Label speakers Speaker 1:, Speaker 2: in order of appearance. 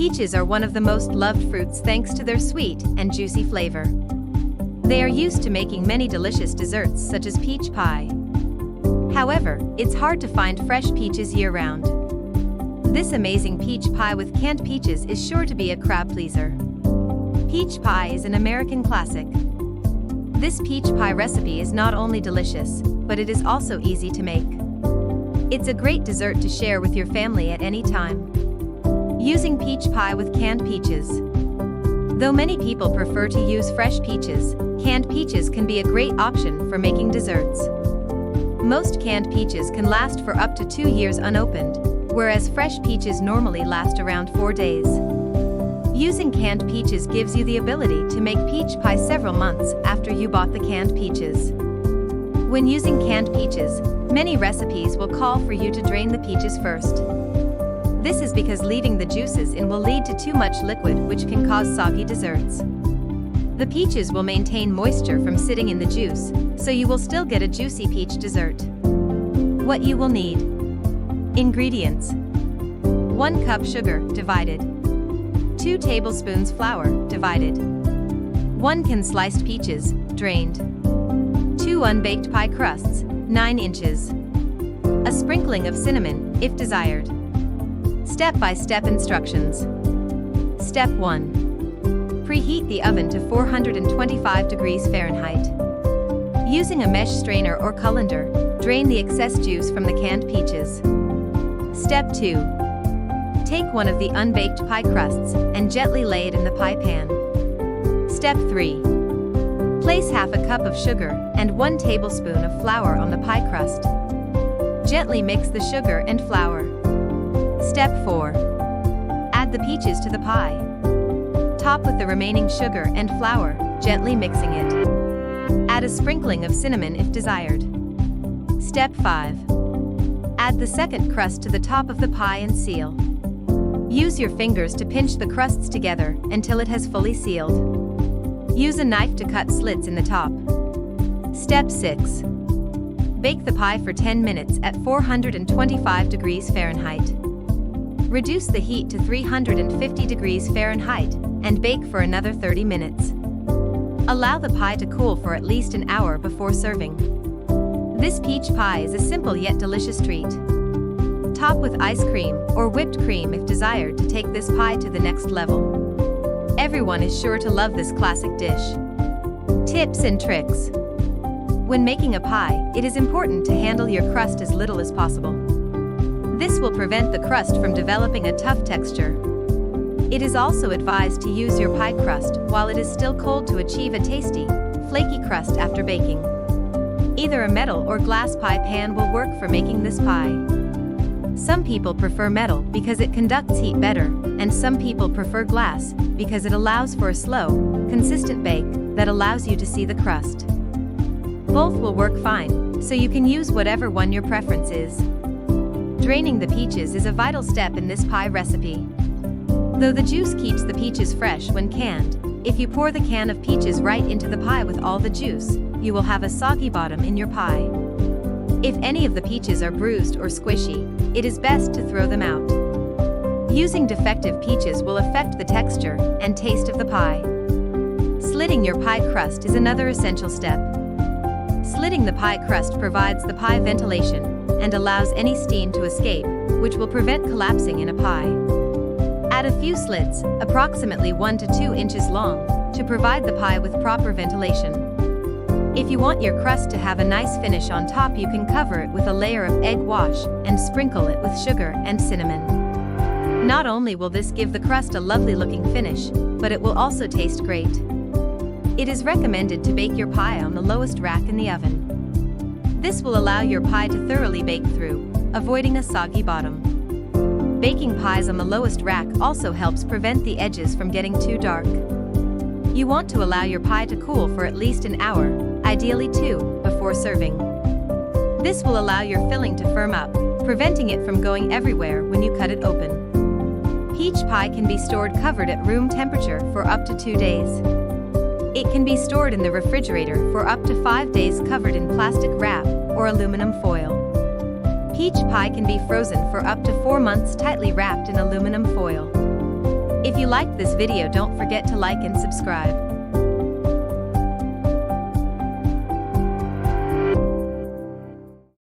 Speaker 1: Peaches are one of the most loved fruits thanks to their sweet and juicy flavor. They are used to making many delicious desserts such as peach pie. However, it's hard to find fresh peaches year-round. This amazing peach pie with canned peaches is sure to be a crowd pleaser. Peach pie is an American classic. This peach pie recipe is not only delicious, but it is also easy to make. It's a great dessert to share with your family at any time. Using peach pie with canned peaches. Though many people prefer to use fresh peaches, canned peaches can be a great option for making desserts. Most canned peaches can last for up to 2 years unopened, whereas fresh peaches normally last around 4 days. Using canned peaches gives you the ability to make peach pie several months after you bought the canned peaches. When using canned peaches, many recipes will call for you to drain the peaches first. This is because leaving the juices in will lead to too much liquid, which can cause soggy desserts. The peaches will maintain moisture from sitting in the juice, so you will still get a juicy peach dessert. What you will need. Ingredients: 1 cup sugar, divided. 2 tablespoons flour, divided. 1 can sliced peaches, drained. 2 unbaked pie crusts, 9 inches. A sprinkling of cinnamon, if desired. Step-by-step instructions. Step 1. Preheat the oven to 425 degrees Fahrenheit. Using a mesh strainer or colander, drain the excess juice from the canned peaches. Step 2. Take one of the unbaked pie crusts and gently lay it in the pie pan. Step 3. Place half a cup of sugar and 1 tablespoon of flour on the pie crust. Gently mix the sugar and flour. Step 4. Add the peaches to the pie. Top with the remaining sugar and flour, gently mixing it. Add a sprinkling of cinnamon if desired. Step 5. Add the second crust to the top of the pie and seal. Use your fingers to pinch the crusts together until it has fully sealed. Use a knife to cut slits in the top. Step 6. Bake the pie for 10 minutes at 425 degrees Fahrenheit. Reduce the heat to 350 degrees Fahrenheit and bake for another 30 minutes. Allow the pie to cool for at least an hour before serving. This peach pie is a simple yet delicious treat. Top with ice cream or whipped cream if desired to take this pie to the next level. Everyone is sure to love this classic dish. Tips and tricks. When making a pie, it is important to handle your crust as little as possible. This will prevent the crust from developing a tough texture. It is also advised to use your pie crust while it is still cold to achieve a tasty, flaky crust after baking. Either a metal or glass pie pan will work for making this pie. Some people prefer metal because it conducts heat better, and some people prefer glass because it allows for a slow, consistent bake that allows you to see the crust. Both will work fine, so you can use whatever one your preference is. Draining the peaches is a vital step in this pie recipe. Though the juice keeps the peaches fresh when canned, if you pour the can of peaches right into the pie with all the juice, you will have a soggy bottom in your pie. If any of the peaches are bruised or squishy, it is best to throw them out. Using defective peaches will affect the texture and taste of the pie. Slitting your pie crust is another essential step. Slitting the pie crust provides the pie ventilation and allows any steam to escape, which will prevent collapsing in a pie. Add a few slits, approximately 1 to 2 inches long, to provide the pie with proper ventilation. If you want your crust to have a nice finish on top, you can cover it with a layer of egg wash and sprinkle it with sugar and cinnamon. Not only will this give the crust a lovely looking finish, but it will also taste great. It is recommended to bake your pie on the lowest rack in the oven. This will allow your pie to thoroughly bake through, avoiding a soggy bottom. Baking pies on the lowest rack also helps prevent the edges from getting too dark. You want to allow your pie to cool for at least an hour, ideally 2, before serving. This will allow your filling to firm up, preventing it from going everywhere when you cut it open. Peach pie can be stored covered at room temperature for up to 2 days. It can be stored in the refrigerator for up to 5 days covered in plastic wrap or aluminum foil. Peach pie can be frozen for up to 4 months tightly wrapped in aluminum foil. If you liked this video, don't forget to like and subscribe.